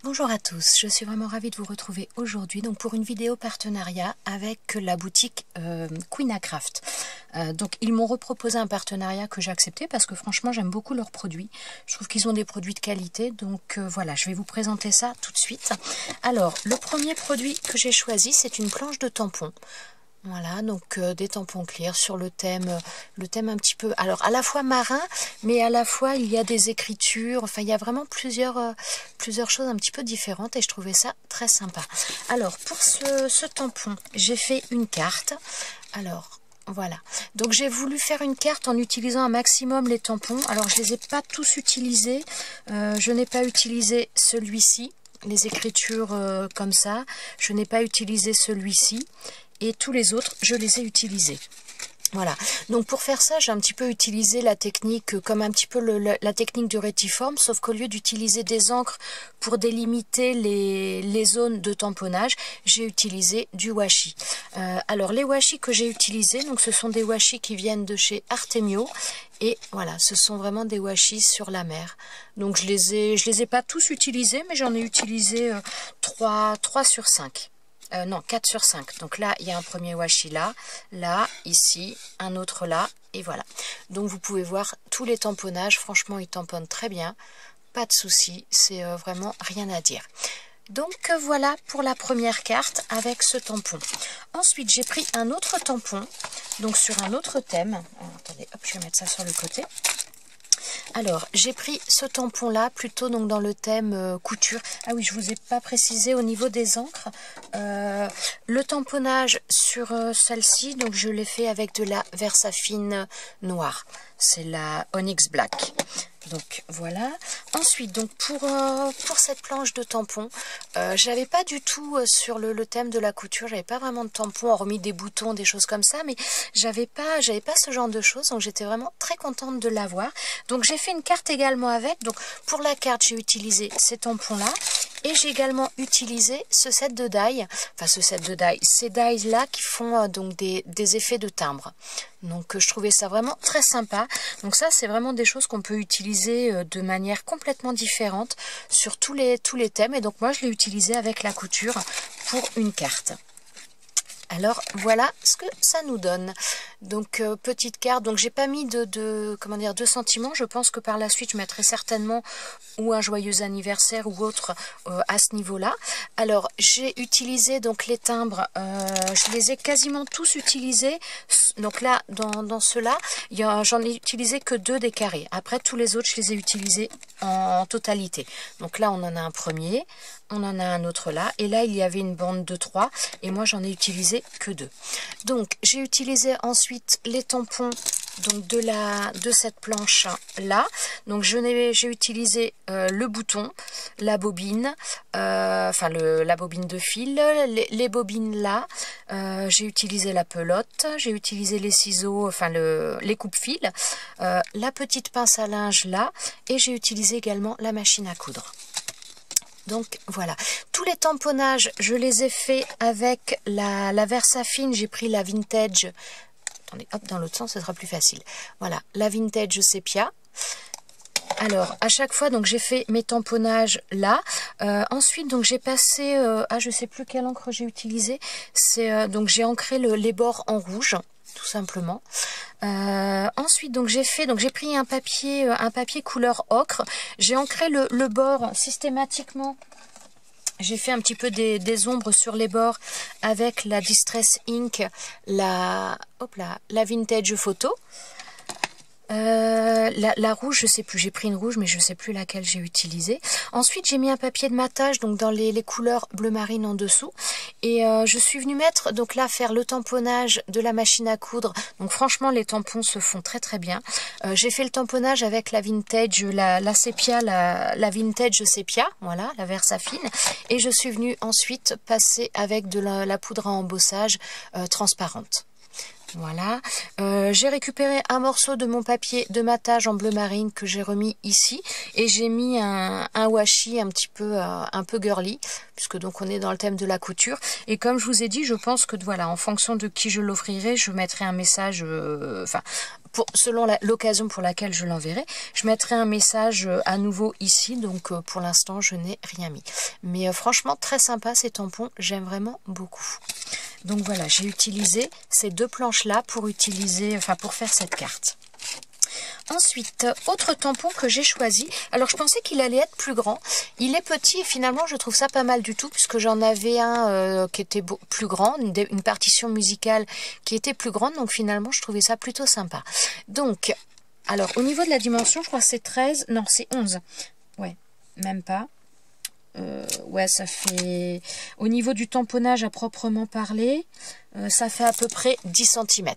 Bonjour à tous, je suis vraiment ravie de vous retrouver aujourd'hui donc pour une vidéo partenariat avec la boutique Queen Craft. Donc ils m'ont reproposé un partenariat que j'ai accepté parce que franchement j'aime beaucoup leurs produits. Je trouve qu'ils ont des produits de qualité, donc voilà, je vais vous présenter ça tout de suite. Alors le premier produit que j'ai choisi, c'est une planche de tampons. Voilà, donc des tampons clairs sur le thème un petit peu, alors à la fois marin, mais à la fois il y a des écritures, enfin il y a vraiment plusieurs choses un petit peu différentes et je trouvais ça très sympa. Alors pour ce tampon, j'ai fait une carte. Alors voilà, donc j'ai voulu faire une carte en utilisant un maximum les tampons. Alors je les ai pas tous utilisés, je n'ai pas utilisé celui-ci, les écritures comme ça, je n'ai pas utilisé celui-ci. Et tous les autres, je les ai utilisés. Voilà, donc pour faire ça, j'ai un petit peu utilisé la technique, comme un petit peu la technique du rétiforme, sauf qu'au lieu d'utiliser des encres pour délimiter les zones de tamponnage, j'ai utilisé du washi. Alors les washi que j'ai utilisés, donc ce sont des washi qui viennent de chez Artemio. Et voilà, ce sont vraiment des washi sur la mer. Donc je les ai pas tous utilisés, mais j'en ai utilisé 3 sur 5. Non, 4 sur 5. Donc là, il y a un premier washi là, ici, un autre là, et voilà. Donc vous pouvez voir tous les tamponnages. Franchement, ils tamponnent très bien. Pas de souci, c'est vraiment rien à dire. Donc voilà pour la première carte avec ce tampon. Ensuite, j'ai pris un autre tampon, donc sur un autre thème. Alors, attendez, hop, je vais mettre ça sur le côté. Alors, j'ai pris ce tampon-là, plutôt donc dans le thème couture. Ah oui, je vous ai pas précisé au niveau des encres. Le tamponnage sur celle-ci, donc je l'ai fait avec de la Versafine noire. C'est la Onyx Black. Donc voilà. Ensuite, donc pour cette planche de tampons, j'avais pas du tout sur le thème de la couture, j'avais pas vraiment de tampons, hormis des boutons, des choses comme ça, mais j'avais pas ce genre de choses, donc j'étais vraiment très contente de l'avoir. Donc j'ai fait une carte également avec. Donc pour la carte, j'ai utilisé ces tampons là. Et j'ai également utilisé ce set de die, enfin ce set de die, ces dies là qui font donc des effets de timbre. Donc je trouvais ça vraiment très sympa. Donc ça c'est vraiment des choses qu'on peut utiliser de manière complètement différente sur tous les thèmes. Et donc moi je l'ai utilisé avec la couture pour une carte. Alors voilà ce que ça nous donne. Donc petite carte, donc j'ai pas mis de sentiments. Je pense que par la suite je mettrai certainement ou un joyeux anniversaire ou autre à ce niveau-là. Alors j'ai utilisé donc les timbres, je les ai quasiment tous utilisés. Donc là dans ceux-là, j'en ai utilisé que 2 des carrés. Après tous les autres je les ai utilisés en totalité. Donc là on en a un premier, on en a un autre là, et là il y avait une bande de 3 et moi j'en ai utilisé que 2. Donc j'ai utilisé ensuite les tampons donc de cette planche là. Donc j'ai utilisé le bouton, la bobine, la bobine de fil, les bobines là, j'ai utilisé la pelote, j'ai utilisé les ciseaux, les coupe-fils, la petite pince à linge là, et j'ai utilisé également la machine à coudre. Donc voilà, tous les tamponnages, je les ai fait avec la Versafine. J'ai pris la Vintage. Attendez, hop, dans l'autre sens, ce sera plus facile. Voilà, la Vintage Sepia. Alors, à chaque fois, donc j'ai fait mes tamponnages là. Ensuite, donc j'ai passé, je sais plus quelle encre j'ai utilisé. C'est donc j'ai ancré les bords en rouge, tout simplement. Ensuite, donc j'ai pris un papier couleur ocre. J'ai ancré le bord systématiquement. J'ai fait un petit peu des ombres sur les bords avec la Distress Ink, la Vintage Photo. La rouge, je sais plus, j'ai pris une rouge, mais je sais plus laquelle j'ai utilisée. Ensuite, j'ai mis un papier de matage, donc dans les couleurs bleu marine en dessous. Et je suis venue mettre, donc là, faire le tamponnage de la machine à coudre. Donc franchement, les tampons se font très très bien. J'ai fait le tamponnage avec la Vintage, la Sepia, la Vintage Sepia, voilà, la Versafine. Et je suis venue ensuite passer avec de la poudre à embossage transparente. Voilà, j'ai récupéré un morceau de mon papier de matage en bleu marine que j'ai remis ici et j'ai mis un washi un peu girly puisque donc on est dans le thème de la couture et comme je vous ai dit, je pense que voilà, en fonction de qui je l'offrirai, je mettrai un message, selon l'occasion pour laquelle je l'enverrai, je mettrai un message à nouveau ici, donc pour l'instant je n'ai rien mis. Mais franchement très sympa ces tampons, j'aime vraiment beaucoup. Donc voilà, j'ai utilisé ces deux planches-là pour faire cette carte. Ensuite, autre tampon que j'ai choisi. Alors je pensais qu'il allait être plus grand. Il est petit et finalement je trouve ça pas mal du tout puisque j'en avais un qui était plus grand, une partition musicale qui était plus grande. Donc finalement je trouvais ça plutôt sympa. Donc, alors au niveau de la dimension, je crois que c'est 13, non c'est 11. Ouais, même pas. Ouais, ça fait, au niveau du tamponnage à proprement parler, ça fait à peu près 10 cm.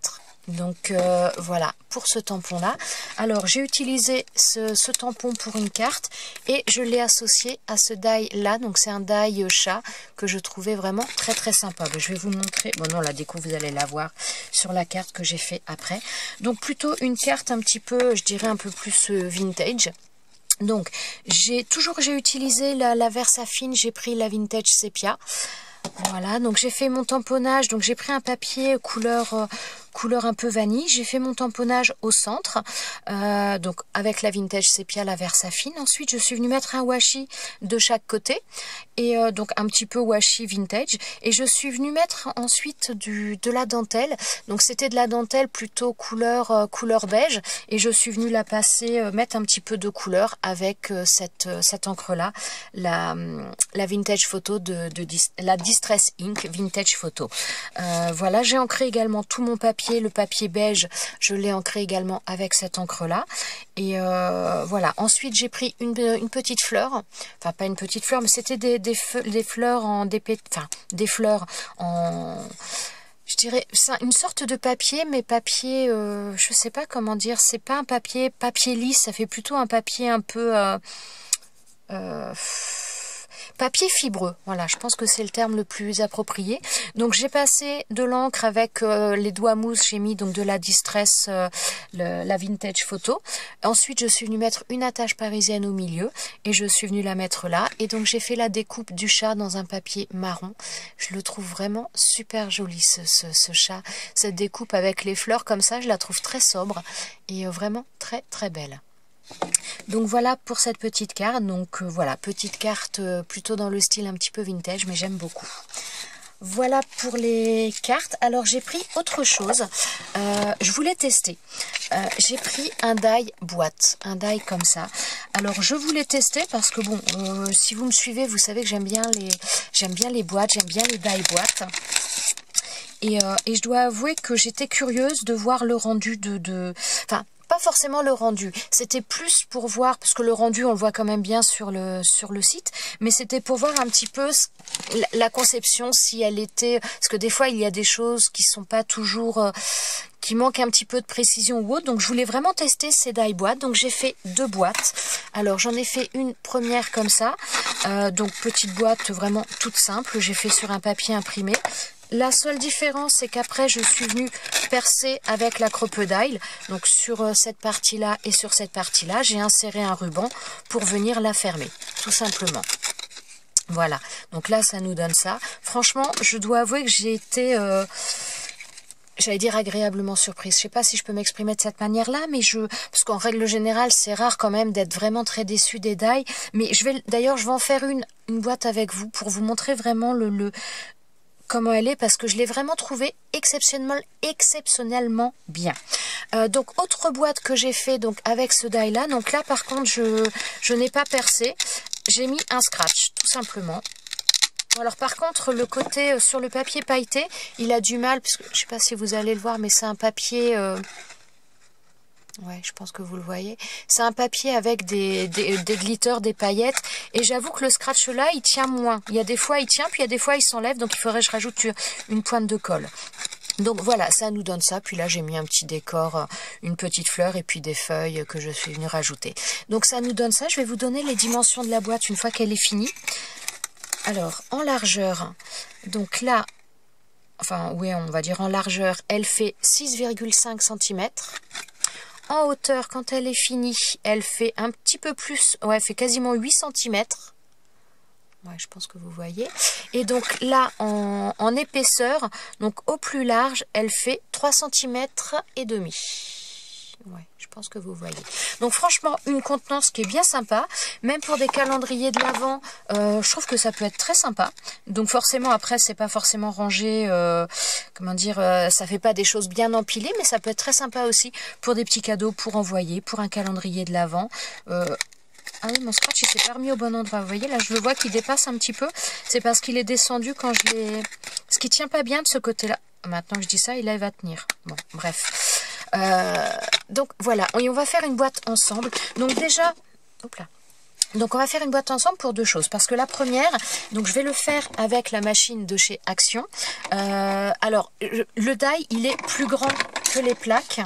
Donc voilà pour ce tampon là. Alors j'ai utilisé ce tampon pour une carte et je l'ai associé à ce die là. Donc c'est un die chat que je trouvais vraiment très très sympa. Je vais vous montrer, bon non la déco vous allez la voir sur la carte que j'ai fait après. Donc plutôt une carte un petit peu, je dirais un peu plus vintage. Donc j'ai utilisé la Versafine, j'ai pris la Vintage Sepia. Voilà, donc j'ai fait mon tamponnage, donc j'ai pris un papier couleur un peu vanille, j'ai fait mon tamponnage au centre, donc avec la Vintage Sepia, la Versafine. Ensuite je suis venue mettre un washi de chaque côté, et donc un petit peu washi vintage, et je suis venue mettre ensuite de la dentelle, donc c'était de la dentelle plutôt couleur beige, et je suis venue la passer, mettre un petit peu de couleur avec cette encre là, la Vintage Photo la Distress Ink Vintage Photo. Voilà, j'ai ancré également tout mon papier, le papier beige, je l'ai ancré également avec cette encre là. Et voilà, ensuite j'ai pris une petite fleur, enfin pas une petite fleur, mais c'était des fleurs en des fleurs en, je dirais, c'est une sorte de papier, mais papier, je sais pas comment dire, c'est pas un papier lisse, ça fait plutôt un papier un peu papier fibreux, voilà, je pense que c'est le terme le plus approprié. Donc j'ai passé de l'encre avec les doigts mousse, j'ai mis donc de la Distress, la Vintage Photo. Ensuite je suis venue mettre une attache parisienne au milieu et je suis venue la mettre là. Et donc j'ai fait la découpe du chat dans un papier marron. Je le trouve vraiment super joli ce chat, cette découpe avec les fleurs comme ça, je la trouve très sobre et vraiment très très belle. Donc voilà pour cette petite carte. Donc voilà, petite carte plutôt dans le style un petit peu vintage, mais j'aime beaucoup. Voilà pour les cartes. Alors j'ai pris autre chose, je voulais tester. J'ai pris un die boîte, un die comme ça. Alors je voulais tester parce que bon, si vous me suivez, vous savez que j'aime bien les boîtes, j'aime bien les die boîtes. Et je dois avouer que j'étais curieuse de voir le rendu enfin, pas forcément le rendu, c'était plus pour voir, parce que le rendu on le voit quand même bien sur le site, mais c'était pour voir un petit peu la conception, si elle était, parce que des fois il y a des choses qui sont pas toujours, qui manquent un petit peu de précision ou autre, donc je voulais vraiment tester ces die boîtes, donc j'ai fait 2 boîtes. Alors j'en ai fait une première comme ça, donc petite boîte vraiment toute simple, j'ai fait sur un papier imprimé. La seule différence, c'est qu'après, je suis venue percer avec la crocodile. Donc, sur cette partie-là et sur cette partie-là, j'ai inséré un ruban pour venir la fermer, tout simplement. Voilà. Donc là, ça nous donne ça. Franchement, je dois avouer que j'ai été... j'allais dire agréablement surprise. Je sais pas si je peux m'exprimer de cette manière-là, mais parce qu'en règle générale, c'est rare quand même d'être vraiment très déçu des die. Mais d'ailleurs, je vais en faire une boîte avec vous pour vous montrer vraiment comment elle est, parce que je l'ai vraiment trouvée exceptionnellement bien. Donc autre boîte que j'ai fait donc avec ce die là. Donc là par contre je n'ai pas percé, j'ai mis un scratch tout simplement. Alors par contre le côté sur le papier pailleté, il a du mal, parce que je sais pas si vous allez le voir, mais c'est un papier ouais, je pense que vous le voyez. C'est un papier avec des glitters, des paillettes. Et j'avoue que le scratch là, il tient moins. Il y a des fois, il tient, puis il y a des fois, il s'enlève. Donc, il faudrait que je rajoute une pointe de colle. Donc, voilà, ça nous donne ça. Puis là, j'ai mis un petit décor, une petite fleur et puis des feuilles que je suis venue rajouter. Donc, ça nous donne ça. Je vais vous donner les dimensions de la boîte une fois qu'elle est finie. Alors, en largeur, donc là, enfin oui, on va dire en largeur, elle fait 6,5 cm. En hauteur, quand elle est finie, elle fait un petit peu plus, ouais, elle fait quasiment 8 cm. Ouais, je pense que vous voyez. Et donc là, en épaisseur, donc au plus large, elle fait 3 cm et demi. Ouais, je pense que vous voyez. Donc franchement, une contenance qui est bien sympa. Même pour des calendriers de l'Avent, je trouve que ça peut être très sympa. Donc forcément, après, c'est pas forcément rangé, comment dire, ça fait pas des choses bien empilées, mais ça peut être très sympa aussi pour des petits cadeaux, pour envoyer, pour un calendrier de l'Avent. Ah oui, mon scratch, il s'est pas remis au bon endroit. Vous voyez, là, je le vois qu'il dépasse un petit peu. C'est parce qu'il est descendu quand je l'ai... Ce qui tient pas bien de ce côté-là. Maintenant que je dis ça, il va tenir. Bon, bref. Donc voilà, et on va faire une boîte ensemble. Donc déjà, hop là. Donc on va faire une boîte ensemble pour deux choses. Parce que la première, donc je vais le faire avec la machine de chez Action. Alors, le die, il est plus grand que les plaques.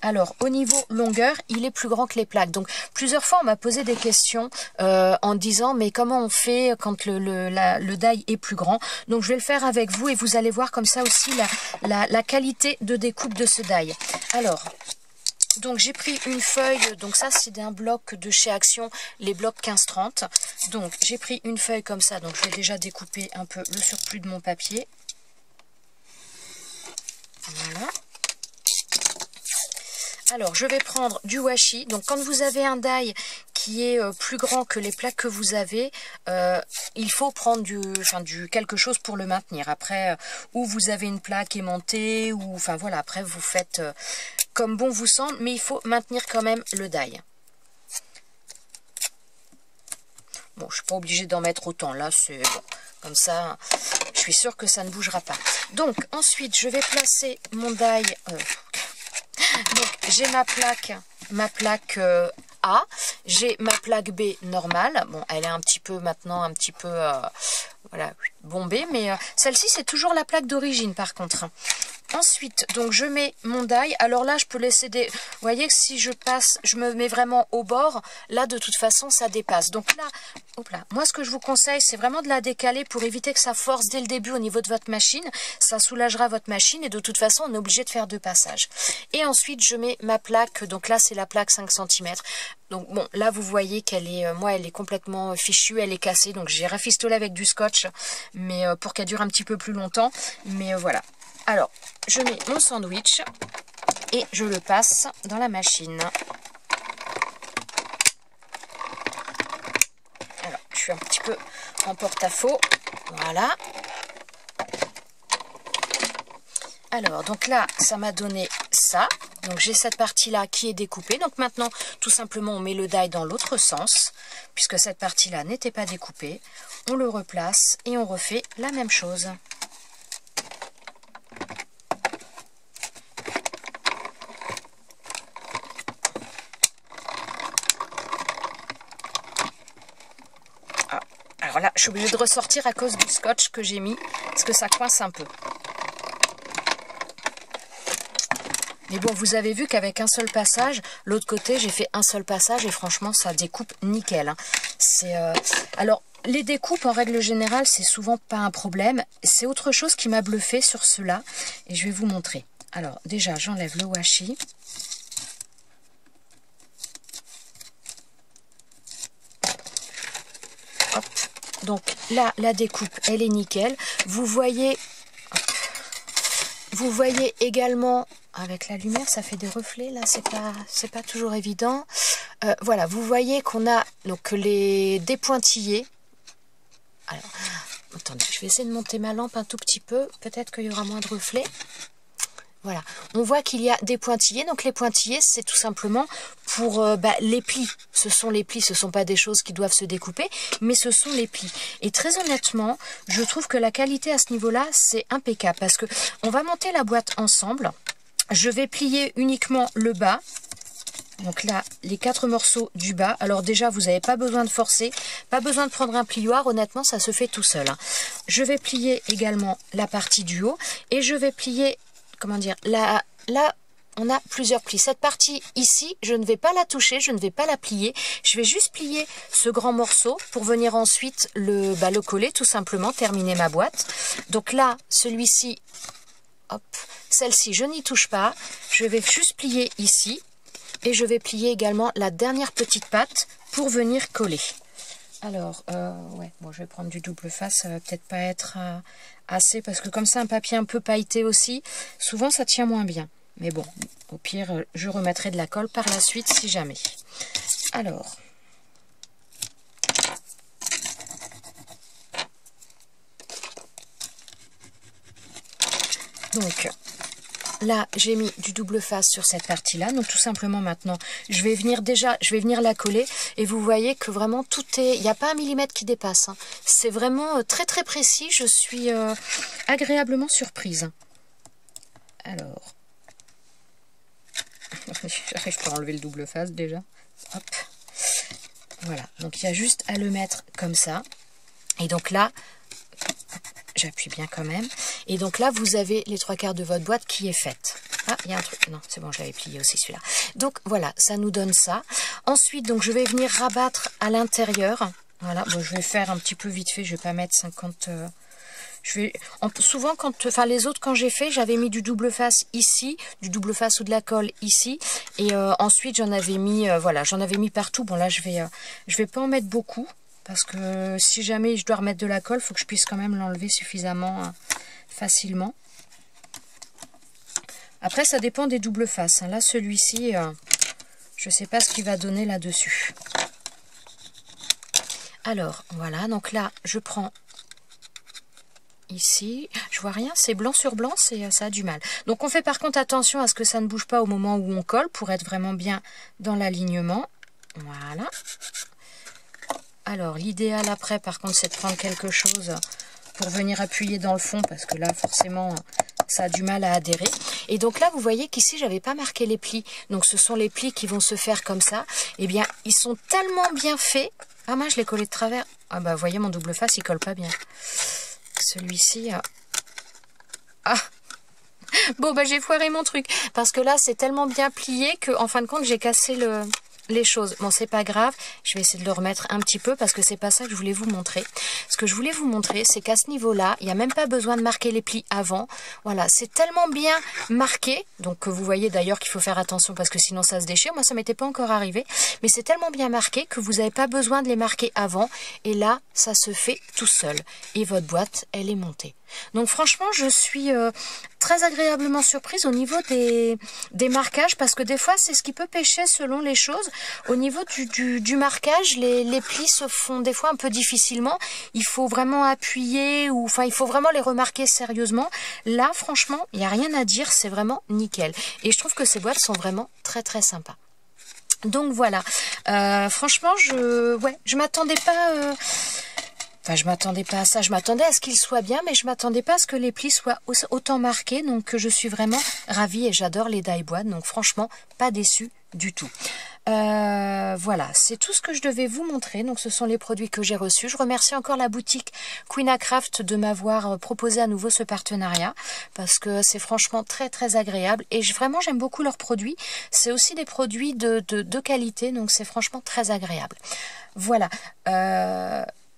Alors, au niveau longueur, il est plus grand que les plaques. Donc, plusieurs fois, on m'a posé des questions en disant, mais comment on fait quand le die est plus grand? Donc, je vais le faire avec vous et vous allez voir comme ça aussi la qualité de découpe de ce die. Alors, donc j'ai pris une feuille, donc ça c'est un bloc de chez Action, les blocs 15-30. Donc, j'ai pris une feuille comme ça, donc je vais déjà découper un peu le surplus de mon papier. Voilà. Alors, je vais prendre du washi. Donc, quand vous avez un die qui est plus grand que les plaques que vous avez, il faut prendre quelque chose pour le maintenir. Après, ou vous avez une plaque aimantée, ou enfin voilà, après vous faites comme bon vous semble, mais il faut maintenir quand même le die. Bon, je suis pas obligée d'en mettre autant. Là, c'est bon. Comme ça, je suis sûre que ça ne bougera pas. Donc, ensuite, je vais placer mon die... Donc, j'ai ma plaque A, j'ai ma plaque B normale. Bon, elle est un petit peu maintenant, voilà, bombée, mais celle-ci, c'est toujours la plaque d'origine, par contre. Ensuite, donc je mets mon die. Alors là, je peux laisser des... Vous voyez que si je passe, je me mets vraiment au bord, là, de toute façon, ça dépasse. Donc là, hop là, moi, ce que je vous conseille, c'est vraiment de la décaler pour éviter que ça force dès le début au niveau de votre machine. Ça soulagera votre machine et de toute façon, on est obligé de faire deux passages. Et ensuite, je mets ma plaque. Donc là, c'est la plaque 5 cm. Donc bon, là, vous voyez qu'elle est... moi, elle est complètement fichue, elle est cassée. Donc j'ai rafistolé avec du scotch, mais pour qu'elle dure un petit peu plus longtemps. Mais voilà. Alors, je mets mon sandwich et je le passe dans la machine. Alors, je suis un petit peu en porte-à-faux. Voilà. Alors, donc là, ça m'a donné ça. Donc, j'ai cette partie-là qui est découpée. Donc, maintenant, tout simplement, on met le die dans l'autre sens, puisque cette partie-là n'était pas découpée. On le replace et on refait la même chose. Alors là, je suis obligée de ressortir à cause du scotch que j'ai mis, parce que ça coince un peu. Mais bon, vous avez vu qu'avec un seul passage, l'autre côté, j'ai fait un seul passage et franchement, ça découpe nickel. Hein. Alors, les découpes, en règle générale, c'est souvent pas un problème. C'est autre chose qui m'a bluffé sur ceux-là et je vais vous montrer. Alors, déjà, j'enlève le washi. Hop. Donc là, la découpe, elle est nickel. Vous voyez également, avec la lumière, ça fait des reflets. Là, c'est pas toujours évident. Voilà, vous voyez qu'on a donc des pointillés. Alors, attendez, je vais essayer de monter ma lampe un tout petit peu. Peut-être qu'il y aura moins de reflets. Voilà, on voit qu'il y a des pointillés. Donc les pointillés, c'est tout simplement pour les plis. Ce sont les plis, ce ne sont pas des choses qui doivent se découper, mais ce sont les plis. Et très honnêtement, je trouve que la qualité à ce niveau-là, c'est impeccable. Parce que on va monter la boîte ensemble. Je vais plier uniquement le bas. Donc là, les 4 morceaux du bas. Alors déjà, vous n'avez pas besoin de forcer, pas besoin de prendre un plioir. Honnêtement, ça se fait tout seul. Hein. Je vais plier également la partie du haut. Et je vais plier... Comment dire, on a plusieurs plis. Cette partie ici, je ne vais pas la toucher, je ne vais pas la plier. Je vais juste plier ce grand morceau pour venir ensuite le coller tout simplement, terminer ma boîte. Donc là, celui-ci, hop, celle-ci, je n'y touche pas. Je vais juste plier ici et je vais plier également la dernière petite patte pour venir coller. Alors, ouais, bon, je vais prendre du double face, ça va peut-être pas être assez parce que comme c'est un papier un peu pailleté aussi, souvent ça tient moins bien. Mais bon, au pire, je remettrai de la colle par la suite si jamais. Alors, donc, là, j'ai mis du double face sur cette partie-là. Donc, tout simplement, maintenant, je vais venir la coller. Et vous voyez que vraiment, tout est... Il n'y a pas un millimètre qui dépasse. Hein. C'est vraiment très, très précis. Je suis agréablement surprise. Alors... J'arrive pas à enlever le double face déjà. Hop. Voilà. Donc il y a juste à le mettre comme ça. Et donc là, j'appuie bien quand même. Et donc là, vous avez les 3/4 de votre boîte qui est faite. Ah, il y a un truc. Non, c'est bon, je l'avais plié aussi celui-là. Donc voilà, ça nous donne ça. Ensuite, donc je vais venir rabattre à l'intérieur. Voilà. Bon, je vais faire un petit peu vite fait. Je vais pas mettre 50... souvent, les autres, quand j'ai fait, j'avais mis du double face ici, du double face ou de la colle ici. Et ensuite, j'en avais mis, j'en avais mis partout. Bon, là, je vais pas en mettre beaucoup. Parce que si jamais je dois remettre de la colle, il faut que je puisse quand même l'enlever suffisamment facilement. Après, ça dépend des doubles faces. Là, celui-ci, je sais pas ce qu'il va donner là-dessus. Alors, voilà. Donc là, je prends... Ici, je vois rien, c'est blanc sur blanc, ça a du mal. Donc on fait par contre attention à ce que ça ne bouge pas au moment où on colle pour être vraiment bien dans l'alignement. Voilà. Alors l'idéal après par contre c'est de prendre quelque chose pour venir appuyer dans le fond parce que là forcément ça a du mal à adhérer. Et donc là vous voyez qu'ici j'avais pas marqué les plis. Donc ce sont les plis qui vont se faire comme ça. Eh bien ils sont tellement bien faits. Ah mince je l'ai collé de travers. Ah bah vous voyez mon double face il colle pas bien. Celui-ci... Ah bon, bah j'ai foiré mon truc. Parce que là, c'est tellement bien plié que, en fin de compte, j'ai cassé les choses. Bon, c'est pas grave. Je vais essayer de le remettre un petit peu parce que c'est pas ça que je voulais vous montrer. Ce que je voulais vous montrer, c'est qu'à ce niveau-là, il n'y a même pas besoin de marquer les plis avant. Voilà, c'est tellement bien marqué. Donc, que vous voyez d'ailleurs qu'il faut faire attention parce que sinon ça se déchire. Moi, ça m'était pas encore arrivé. Mais c'est tellement bien marqué que vous n'avez pas besoin de les marquer avant. Et là, ça se fait tout seul. Et votre boîte, elle est montée. Donc franchement, je suis très agréablement surprise au niveau des marquages parce que des fois, c'est ce qui peut pêcher selon les choses. Au niveau du marquage, les plis se font des fois un peu difficilement. Il faut vraiment appuyer ou enfin, il faut vraiment les remarquer sérieusement. Là, franchement, il n'y a rien à dire, c'est vraiment nickel. Et je trouve que ces boîtes sont vraiment très très sympas. Donc voilà, franchement, je m'attendais pas... Enfin, je m'attendais pas à ça, je m'attendais à ce qu'il soit bien, mais je m'attendais pas à ce que les plis soient autant marqués, donc je suis vraiment ravie et j'adore les die boîtes, donc franchement, pas déçue du tout. Voilà, c'est tout ce que je devais vous montrer, donc ce sont les produits que j'ai reçus. Je remercie encore la boutique Queenacraft de m'avoir proposé à nouveau ce partenariat, parce que c'est franchement très très agréable, et vraiment j'aime beaucoup leurs produits, c'est aussi des produits de qualité, donc c'est franchement très agréable. Voilà,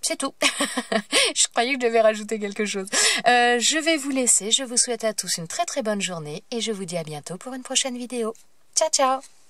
c'est tout. Je croyais que je devais rajouter quelque chose. Je vais vous laisser. Je vous souhaite à tous une très très bonne journée et je vous dis à bientôt pour une prochaine vidéo. Ciao ciao!